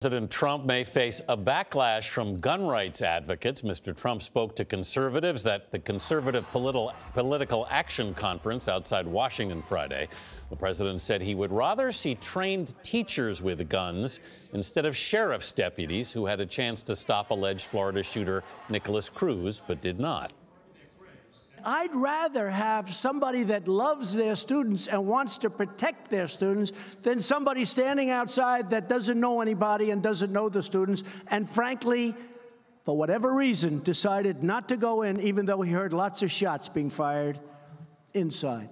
President Trump may face a backlash from gun rights advocates. Mr. Trump spoke to conservatives at the Conservative Political Action Conference outside Washington Friday. The president said he would rather see trained teachers with guns instead of sheriff's deputies who had a chance to stop alleged Florida shooter Nicholas Cruz, but did not. I'd rather have somebody that loves their students and wants to protect their students than somebody standing outside that doesn't know anybody and doesn't know the students and, frankly, for whatever reason, decided not to go in, even though he heard lots of shots being fired inside.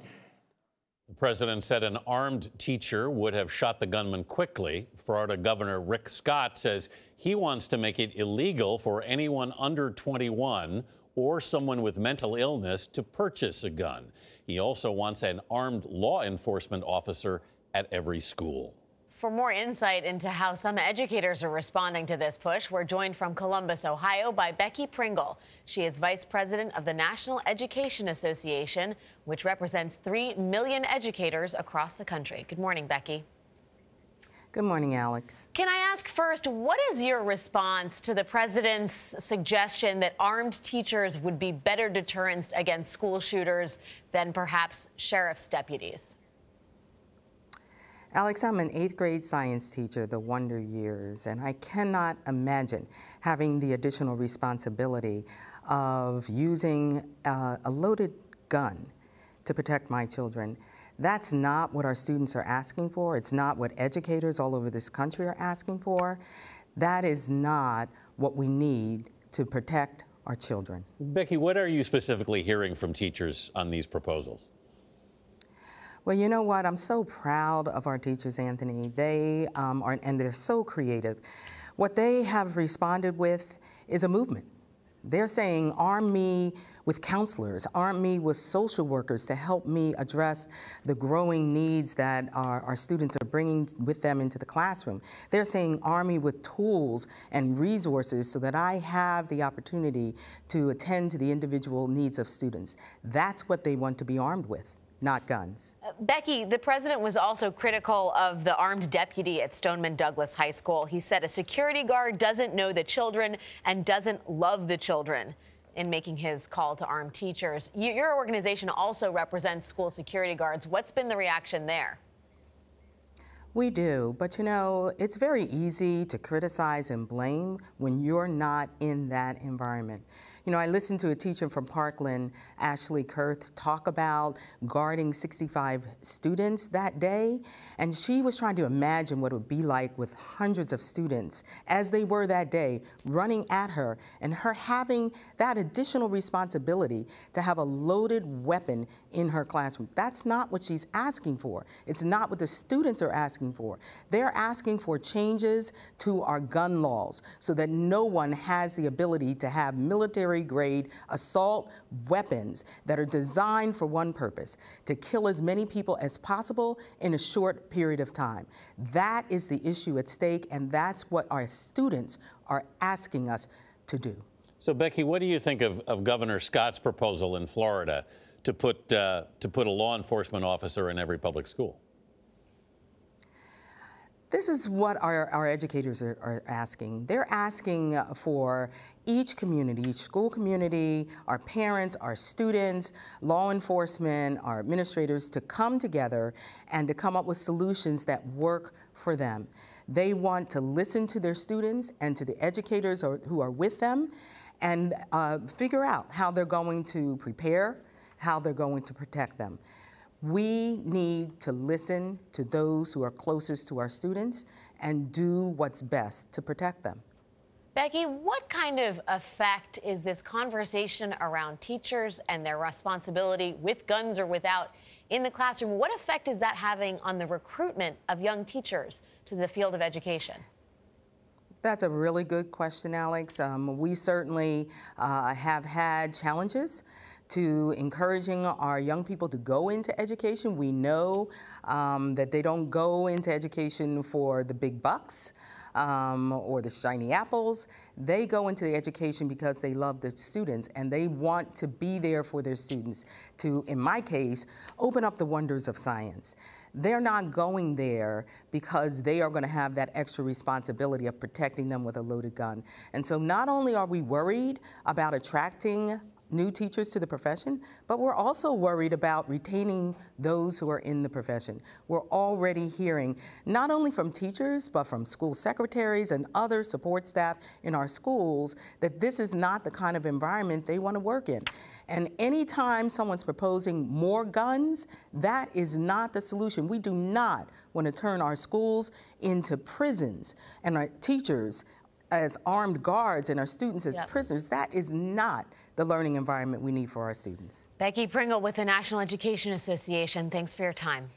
The president said an armed teacher would have shot the gunman quickly. Florida Governor Rick Scott says he wants to make it illegal for anyone under 21 or someone with mental illness to purchase a gun. He also wants an armed law enforcement officer at every school. For more insight into how some educators are responding to this push, we're joined from Columbus, Ohio by Becky Pringle. She is vice president of the National Education Association, which represents 3 million educators across the country. Good morning, Becky. Good morning, Alex. Can I ask first, what is your response to the president's suggestion that armed teachers would be better deterrents against school shooters than perhaps sheriff's deputies? Alex, I'm an 8th grade science teacher, the wonder years, and I cannot imagine having the additional responsibility of using a loaded gun to protect my children. That's not what our students are asking for. It's not what educators all over this country are asking for. That is not what we need to protect our children. Becky, what are you specifically hearing from teachers on these proposals? Well, you know what? I'm so proud of our teachers, Anthony. They and they're so creative. What they have responded with is a movement. They're saying, arm me with counselors, arm me with social workers to help me address the growing needs that our students are bringing with them into the classroom. They're saying, arm me with tools and resources so that I have the opportunity to attend to the individual needs of students. That's what they want to be armed with, not guns. Becky, the president was also critical of the armed deputy at Stoneman Douglas High School. He said a security guard doesn't know the children and doesn't love the children in making his call to armed teachers. Your organization also represents school security guards. What's been the reaction there? We do, but you know, it's very easy to criticize and blame when you're not in that environment. You know, I listened to a teacher from Parkland, Ashley Kurth, talk about guarding 65 students that day, and she was trying to imagine what it would be like with hundreds of students as they were that day running at her, and her having that additional responsibility to have a loaded weapon in her classroom. That's not what she's asking for. It's not what the students are asking for. They're asking for changes to our gun laws so that no one has the ability to have military-grade assault weapons that are designed for one purpose, to kill as many people as possible in a short period of time. That is the issue at stake, and that's what our students are asking us to do. So, Becky, what do you think of Governor Scott's proposal in Florida to put a law enforcement officer in every public school? This is what our educators are asking. They're asking for each community, each school community, our parents, our students, law enforcement, our administrators to come together and to come up with solutions that work for them. They want to listen to their students and to the educators who are with them and figure out how they're going to prepare, how they're going to protect them. We need to listen to those who are closest to our students and do what's best to protect them. Becky, what kind of effect is this conversation around teachers and their responsibility with guns or without in the classroom? What effect is that having on the recruitment of young teachers to the field of education? That's a really good question, Alex. We certainly have had challenges to encouraging our young people to go into education. We know that they don't go into education for the big bucks. or the shiny apples. They go into the education because they love the students and they want to be there for their students to, in my case, open up the wonders of science. They're not going there because they are going to have that extra responsibility of protecting them with a loaded gun. And so not only are we worried about attracting new teachers to the profession, but we're also worried about retaining those who are in the profession. We're already hearing, not only from teachers, but from school secretaries and other support staff in our schools, that this is not the kind of environment they want to work in. And anytime someone's proposing more guns, that is not the solution. We do not want to turn our schools into prisons and our teachers as armed guards and our students as prisoners. That is not the learning environment we need for our students. Becky Pringle with the National Education Association, thanks for your time.